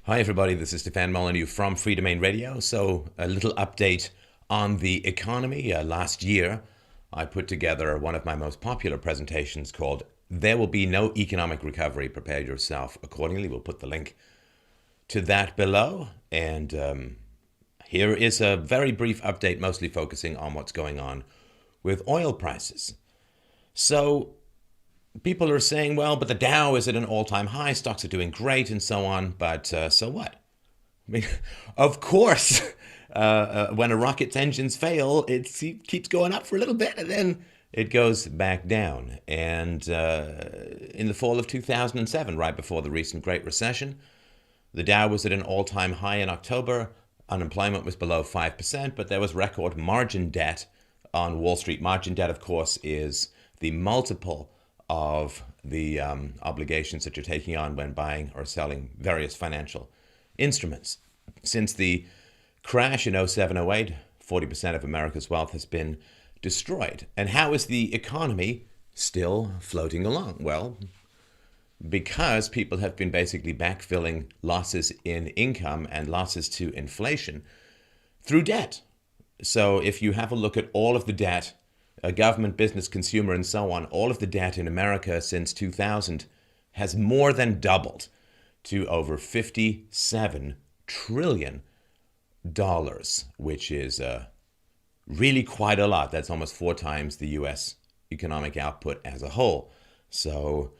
Hi, everybody. This is Stefan Molyneux from Free Domain Radio. So, a little update on the economy. Last year, I put together one of my most popular presentations called There Will Be No Economic Recovery. Prepare yourself accordingly. We'll put the link to that below. And here is a very brief update, mostly focusing on what's going on with oil prices. So, people are saying, well, but the Dow is at an all-time high, stocks are doing great and so on, but so what? I mean, of course, when a rocket's engines fail, it keeps going up for a little bit and then it goes back down. And in the fall of 2007, right before the recent Great Recession, the Dow was at an all-time high in October. Unemployment was below 5%, but there was record margin debt on Wall Street. Margin debt, of course, is the multiple of the obligations that you're taking on when buying or selling various financial instruments. Since the crash in 07-08, 40% of America's wealth has been destroyed. And how is the economy still floating along? Well, because people have been basically backfilling losses in income and losses to inflation through debt. So if you have a look at all of the debt, government, business, consumer, and so on, all of the debt in America since 2000 has more than doubled to over $57 trillion, which is really quite a lot. That's almost 4 times the U.S. economic output as a whole. So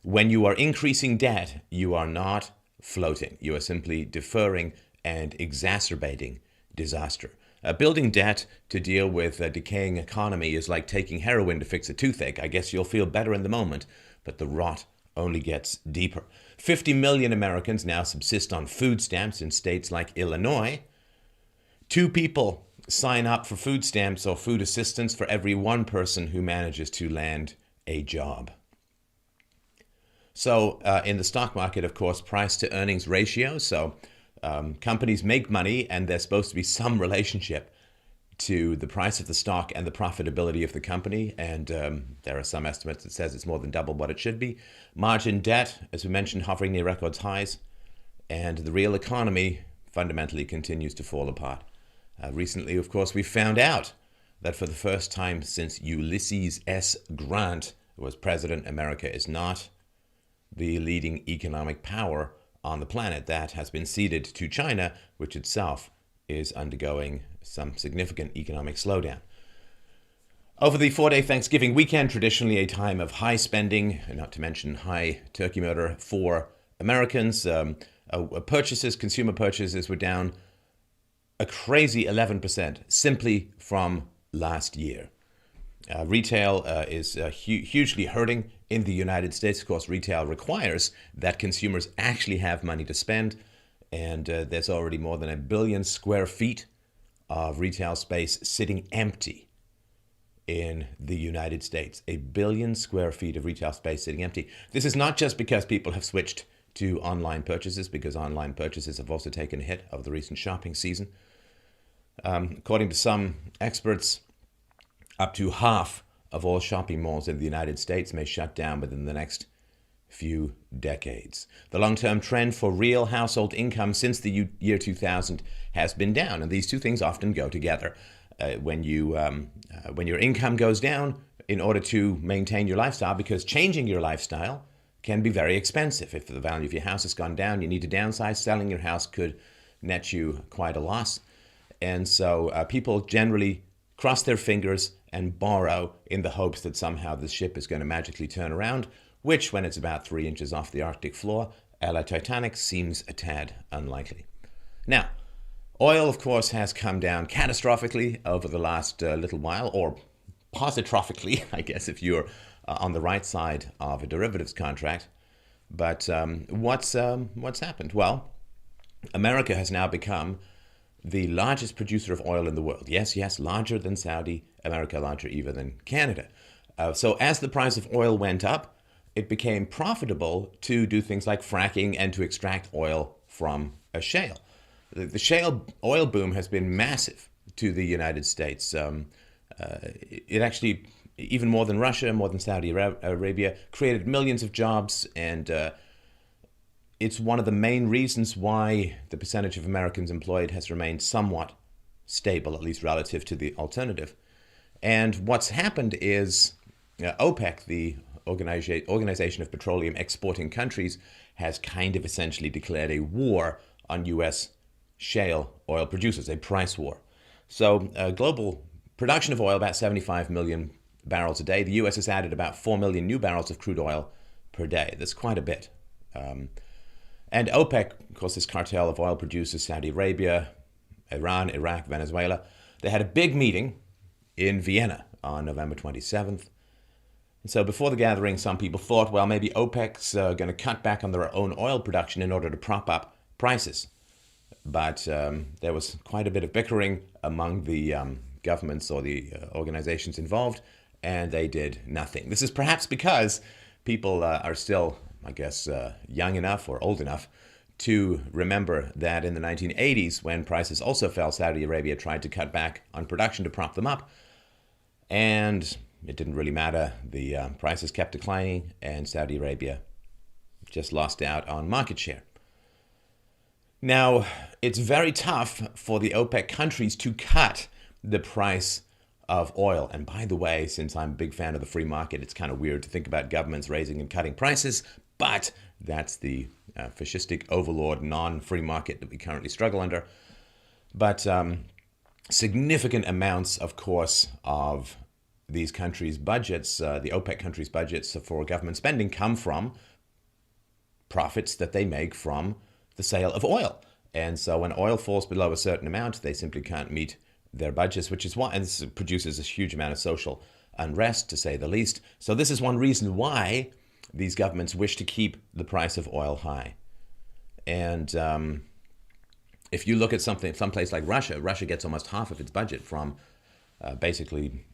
when you are increasing debt, you are not floating. You are simply deferring and exacerbating disaster. Building debt to deal with a decaying economy is like taking heroin to fix a toothache. I guess you'll feel better in the moment, but the rot only gets deeper. 50 million Americans now subsist on food stamps in states like Illinois. 2 people sign up for food stamps or food assistance for every 1 person who manages to land a job. So in the stock market, of course, price to earnings ratio. So companies make money and there's supposed to be some relationship to the price of the stock and the profitability of the company. And there are some estimates that says it's more than double what it should be. Margin debt, as we mentioned, hovering near record highs. And the real economy fundamentally continues to fall apart. Recently, of course, we found out that for the first time since Ulysses S. Grant was president, America is not the leading economic power on the planet. That has been ceded to China, which itself is undergoing some significant economic slowdown. Over the 4-day Thanksgiving weekend, traditionally a time of high spending, not to mention high turkey murder for Americans, consumer purchases were down a crazy 11% simply from last year. Retail is hugely hurting in the United States. Of course, retail requires that consumers actually have money to spend. And there's already more than 1 billion square feet of retail space sitting empty in the United States. 1 billion square feet of retail space sitting empty. This is not just because people have switched to online purchases, because online purchases have also taken a hit of the recent shopping season. According to some experts, up to half of all shopping malls in the United States may shut down within the next few decades. The long-term trend for real household income since the year 2000 has been down, and these two things often go together. When your income goes down, in order to maintain your lifestyle, because changing your lifestyle can be very expensive. If the value of your house has gone down, you need to downsize. Selling your house could net you quite a loss. And so people generally cross their fingers and borrow in the hopes that somehow the ship is going to magically turn around, which, when it's about 3 inches off the Arctic floor, a la Titanic, seems a tad unlikely. Now, oil, of course, has come down catastrophically over the last little while, or positrophically, I guess, if you're on the right side of a derivatives contract. But what's happened? Well, America has now become the largest producer of oil in the world. Yes, larger than Saudi America, larger even than Canada. So as the price of oil went up, it became profitable to do things like fracking and to extract oil from a shale. The shale oil boom has been massive to the United States. It actually, even more than Russia, more than Saudi Arabia, created millions of jobs and it's one of the main reasons why the percentage of Americans employed has remained somewhat stable, at least relative to the alternative. And what's happened is OPEC, the Organization of Petroleum Exporting Countries, has kind of essentially declared a war on U.S. shale oil producers, a price war. So global production of oil, about 75 million barrels a day. The U.S. has added about 4 million new barrels of crude oil per day. That's quite a bit. And OPEC, of course, this cartel of oil producers, Saudi Arabia, Iran, Iraq, Venezuela, they had a big meeting in Vienna on November 27th. And so before the gathering, some people thought, well, maybe OPEC's going to cut back on their own oil production in order to prop up prices. But there was quite a bit of bickering among the governments or the organizations involved, and they did nothing. This is perhaps because people are still, I guess, young enough or old enough to remember that in the 1980s, when prices also fell, Saudi Arabia tried to cut back on production to prop them up. And it didn't really matter. The prices kept declining, and Saudi Arabia just lost out on market share. Now, it's very tough for the OPEC countries to cut the price of oil. And by the way, since I'm a big fan of the free market, it's kind of weird to think about governments raising and cutting prices, but that's the fascistic overlord non-free market that we currently struggle under. But significant amounts, of course, of these countries' budgets, the OPEC countries' budgets for government spending come from profits that they make from the sale of oil. And so when oil falls below a certain amount, they simply can't meet their budgets, which is why, and this produces a huge amount of social unrest, to say the least. So this is one reason why these governments wish to keep the price of oil high. And if you look at someplace like Russia, Russia gets almost half of its budget from basically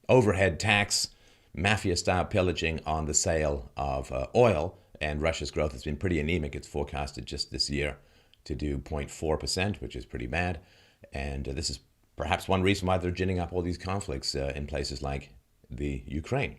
overhead tax, mafia-style pillaging on the sale of oil. And Russia's growth has been pretty anemic. It's forecasted just this year to do 0.4%, which is pretty bad. And this is perhaps one reason why they're ginning up all these conflicts in places like the Ukraine.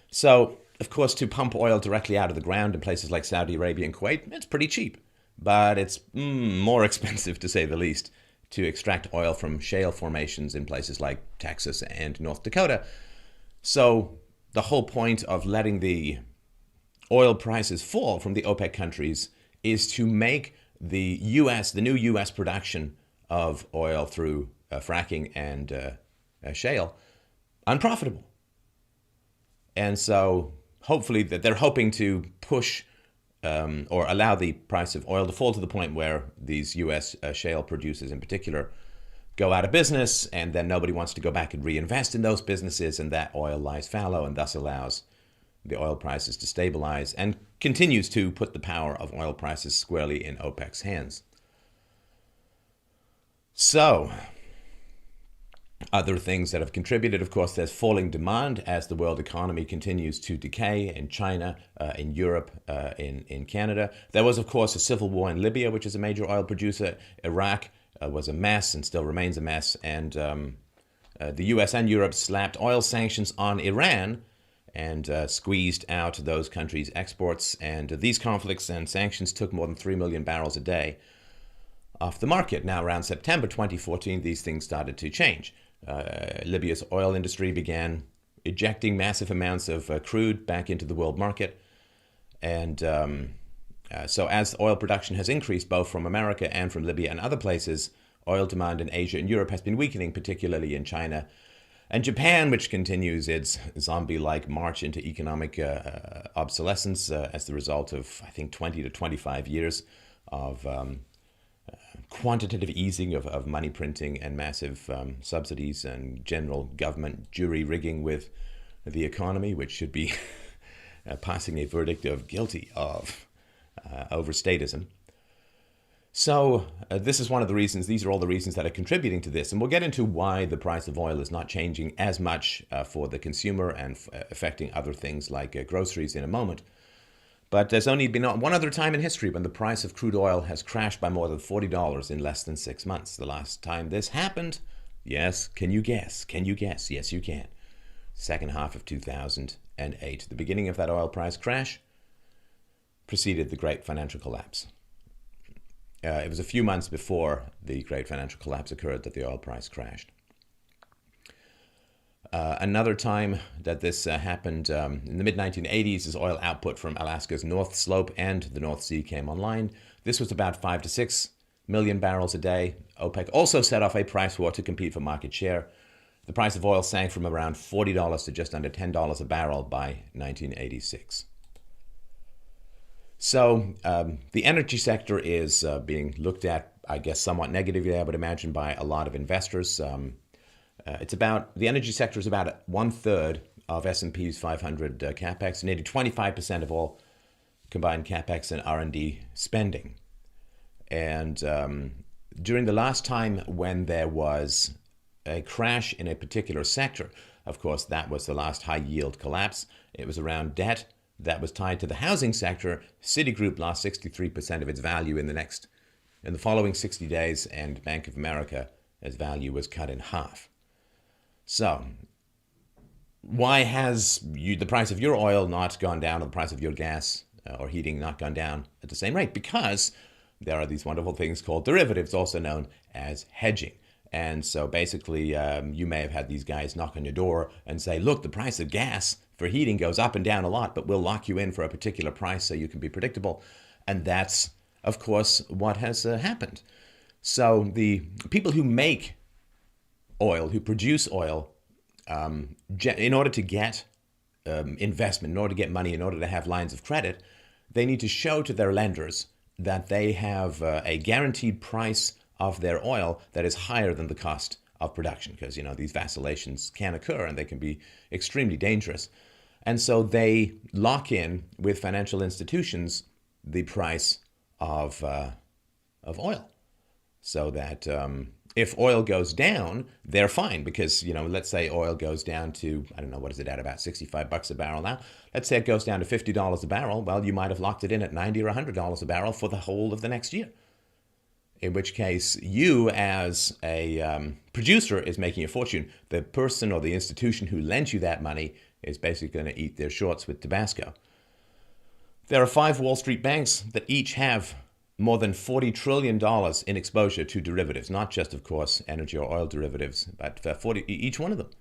So, of course, to pump oil directly out of the ground in places like Saudi Arabia and Kuwait, it's pretty cheap. But it's more expensive, to say the least, to extract oil from shale formations in places like Texas and North Dakota. So the whole point of letting the oil prices fall from the OPEC countries is to make the new U.S. production of oil through fracking and shale unprofitable. And so hopefully that they're hoping to push or allow the price of oil to fall to the point where these U.S. Shale producers in particular go out of business, and then nobody wants to go back and reinvest in those businesses, and that oil lies fallow and thus allows the oil prices to stabilize and continues to put the power of oil prices squarely in OPEC's hands. So, other things that have contributed, of course, there's falling demand as the world economy continues to decay in China, in Europe, in Canada. There was, of course, a civil war in Libya, which is a major oil producer. Iraq was a mess and still remains a mess. And the US and Europe slapped oil sanctions on Iran and squeezed out those countries' exports. And these conflicts and sanctions took more than 3 million barrels a day off the market. Now, around September 2014, these things started to change. Libya's oil industry began ejecting massive amounts of crude back into the world market. And so as oil production has increased, both from America and from Libya and other places, oil demand in Asia and Europe has been weakening, particularly in China and Japan, which continues its zombie-like march into economic obsolescence as the result of, I think, 20 to 25 years of quantitative easing of money printing and massive subsidies and general government jury rigging with the economy, which should be passing a verdict of guilty of overstatism. So this is one of the reasons, these are all the reasons that are contributing to this. And we'll get into why the price of oil is not changing as much for the consumer and affecting other things like groceries in a moment. But there's only been one other time in history when the price of crude oil has crashed by more than $40 in less than 6 months. The last time this happened, yes, can you guess? Can you guess? Yes, you can. Second half of 2008. The beginning of that oil price crash, preceded the great financial collapse. It was a few months before the great financial collapse occurred that the oil price crashed. Another time that this happened in the mid-1980s is oil output from Alaska's North Slope and the North Sea came online. This was about 5 to 6 million barrels a day. OPEC also set off a price war to compete for market share. The price of oil sank from around $40 to just under $10 a barrel by 1986. So the energy sector is being looked at, I guess, somewhat negatively, I would imagine, by a lot of investors. The energy sector is about 1/3 of S&P's 500 capex, nearly 25% of all combined capex and R&D spending. And during the last time when there was a crash in a particular sector, of course, that was the last high yield collapse. It was around debt that was tied to the housing sector. Citigroup lost 63% of its value in the following 60 days, and Bank of America's value was cut in half. So, why has the price of your oil not gone down, or the price of your gas or heating not gone down at the same rate? Because there are these wonderful things called derivatives, also known as hedging. And so basically, you may have had these guys knock on your door and say, look, the price of gas for heating goes up and down a lot, but we'll lock you in for a particular price so you can be predictable. And that's, of course, what has happened. So the people who make oil, who produce oil, in order to get investment, in order to get money, in order to have lines of credit, they need to show to their lenders that they have a guaranteed price of their oil that is higher than the cost of production, because these vacillations can occur and they can be extremely dangerous. And so they lock in with financial institutions the price of oil, so that if oil goes down, they're fine, because let's say oil goes down to, I don't know, what is it at, about $65 a barrel now. Let's say it goes down to $50 a barrel. Well, you might have locked it in at $90 or $100 a barrel for the whole of the next year. In which case, you as a producer is making a fortune. The person or the institution who lends you that money is basically going to eat their shorts with Tabasco. There are 5 Wall Street banks that each have more than $40 trillion in exposure to derivatives, not just, of course, energy or oil derivatives, but each one of them.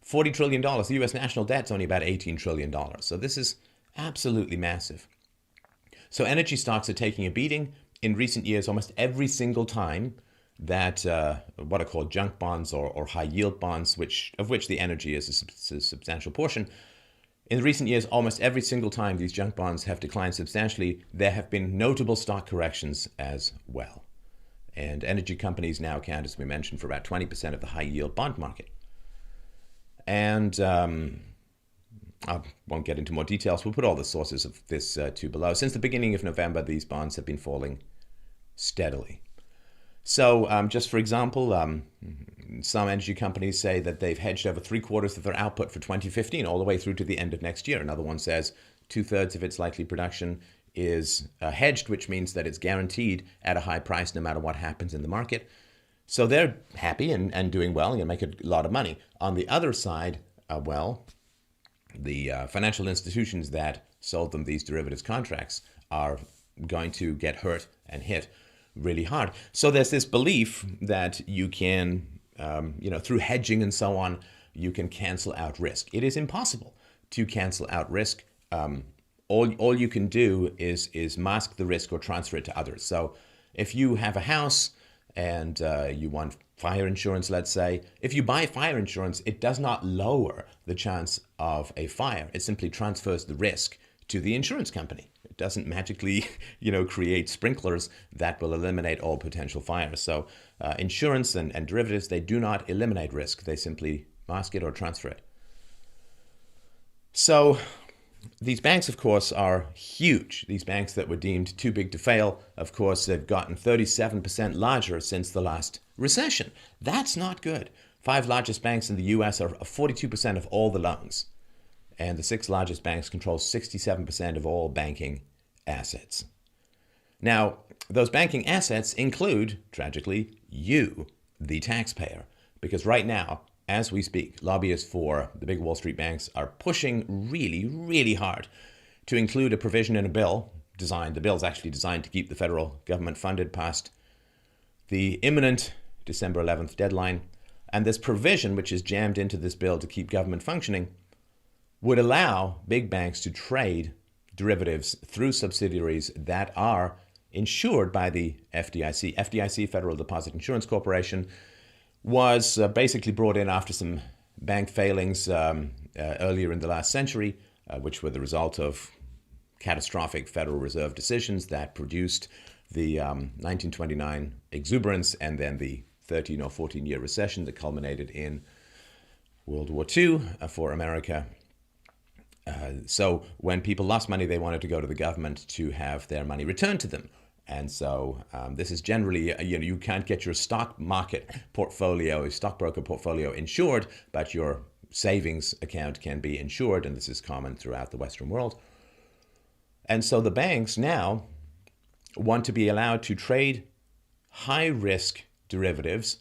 $40 trillion. The U.S. national debt's only about $18 trillion. So this is absolutely massive. So energy stocks are taking a beating. In recent years, almost every single time that what are called junk bonds or high yield bonds, of which the energy is a substantial portion, in recent years, almost every single time these junk bonds have declined substantially, there have been notable stock corrections as well. And energy companies now account, as we mentioned, for about 20% of the high yield bond market. And I won't get into more details. We'll put all the sources of this too below. Since the beginning of November, these bonds have been falling steadily. So just for example, some energy companies say that they've hedged over 3/4 of their output for 2015 all the way through to the end of next year. Another one says 2/3 of its likely production is hedged, which means that it's guaranteed at a high price no matter what happens in the market. So they're happy and doing well and make a lot of money. On the other side, the financial institutions that sold them these derivatives contracts are going to get hurt and hit really hard. So there's this belief that you can, through hedging and so on, you can cancel out risk. It is impossible to cancel out risk. All you can do is mask the risk or transfer it to others. So if you have a house and you want fire insurance, let's say, if you buy fire insurance, it does not lower the chance of a fire. It simply transfers the risk to the insurance company. It doesn't magically, create sprinklers that will eliminate all potential fires. So insurance and derivatives, they do not eliminate risk. They simply mask it or transfer it. So these banks, of course, are huge. These banks that were deemed too big to fail, of course, they've gotten 37% larger since the last recession. That's not good. 5 largest banks in the U.S. are 42% of all the loans. And the 6 largest banks control 67% of all banking assets. Now, those banking assets include, tragically, you, the taxpayer. Because right now, as we speak, lobbyists for the big Wall Street banks are pushing really, really hard to include a provision in a bill the bill's actually designed to keep the federal government funded past the imminent December 11th deadline. And this provision, which is jammed into this bill to keep government functioning, would allow big banks to trade derivatives through subsidiaries that are insured by the FDIC. FDIC, Federal Deposit Insurance Corporation, was basically brought in after some bank failings earlier in the last century, which were the result of catastrophic Federal Reserve decisions that produced the 1929 exuberance and then the 13 or 14-year recession that culminated in World War II for America. So when people lost money, they wanted to go to the government to have their money returned to them. And so this is generally, you can't get your stock market portfolio, stockbroker portfolio insured, but your savings account can be insured, and this is common throughout the Western world. And so the banks now want to be allowed to trade high-risk derivatives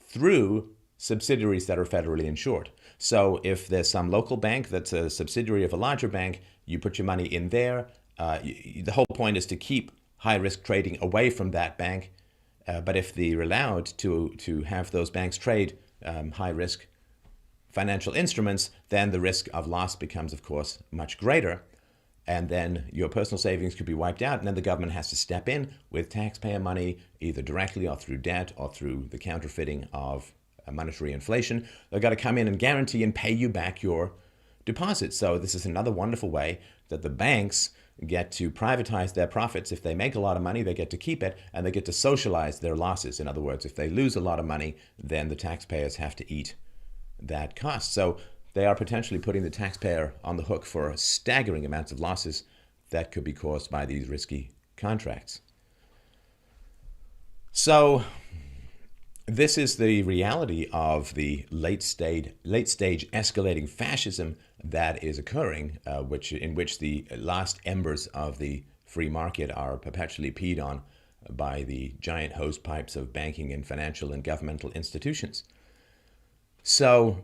through subsidiaries that are federally insured. So if there's some local bank that's a subsidiary of a larger bank, you put your money in there. The whole point is to keep high-risk trading away from that bank. But if they're allowed to have those banks trade high-risk financial instruments, then the risk of loss becomes, of course, much greater. And then your personal savings could be wiped out, and then the government has to step in with taxpayer money, either directly or through debt or through the counterfeiting of monetary inflation. They've got to come in and guarantee and pay you back your deposits. So this is another wonderful way that the banks get to privatize their profits. If they make a lot of money, they get to keep it, and they get to socialize their losses. In other words, if they lose a lot of money, then the taxpayers have to eat that cost. So they are potentially putting the taxpayer on the hook for staggering amounts of losses that could be caused by these risky contracts. So this is the reality of the late stage escalating fascism that is occurring, in which the last embers of the free market are perpetually peed on by the giant hose pipes of banking and financial and governmental institutions. So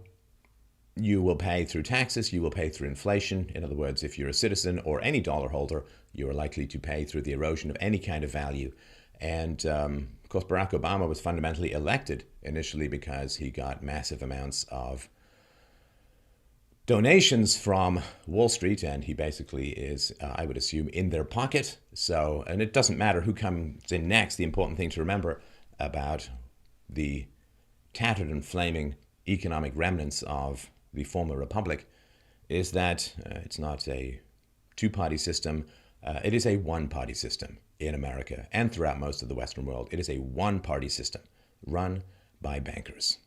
you will pay through taxes, you will pay through inflation. In other words, if you're a citizen or any dollar holder, you are likely to pay through the erosion of any kind of value. And of course, Barack Obama was fundamentally elected initially because he got massive amounts of donations from Wall Street, and he basically is, I would assume, in their pocket. So, and it doesn't matter who comes in next. The important thing to remember about the tattered and flaming economic remnants of the former republic is that it's not a two-party system. It is a one-party system in America and throughout most of the Western world. It is a one-party system run by bankers.